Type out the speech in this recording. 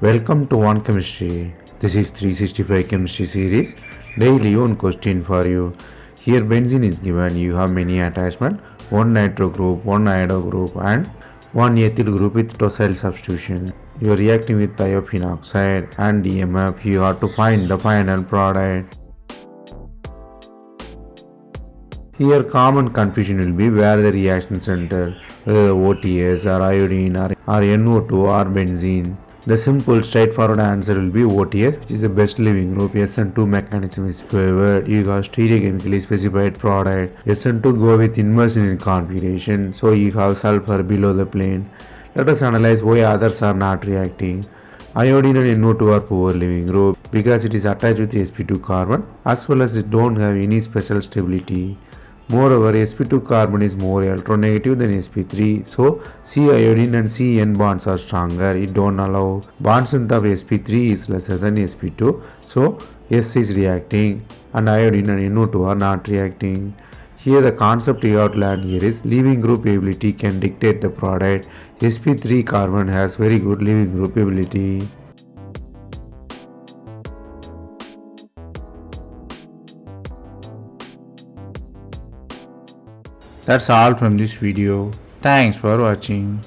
Welcome to One Chemistry. This is 365 Chemistry series. Daily one question for you. Here benzene is given. You have many attachments. One nitro group, one iodo group and one ethyl group with tosyl substitution. You are reacting with thiophene oxide and DMF. You have to find the final product. Here common confusion will be where the reaction center, whether OTS or iodine or NO2 or benzene. The simple straightforward answer will be OTS, which is the best leaving group. SN2 mechanism is favored. You have stereochemically specified product. SN2 go with inversion in configuration, so you have sulfur below the plane. Let us analyze why others are not reacting. Iodine and NO2 are poor leaving group because it is attached with sp2 carbon as well as it don't have any special stability. Moreover, sp2 carbon is more electronegative than sp3, so C iodine and CN bonds are stronger. It don't allow bond strength of sp3 is lesser than sp2, so S is reacting and iodine and NO2 are not reacting. Here the concept you have to learn here is leaving group ability can dictate the product. sp3 carbon has very good leaving group ability. That's all from this video. Thanks for watching.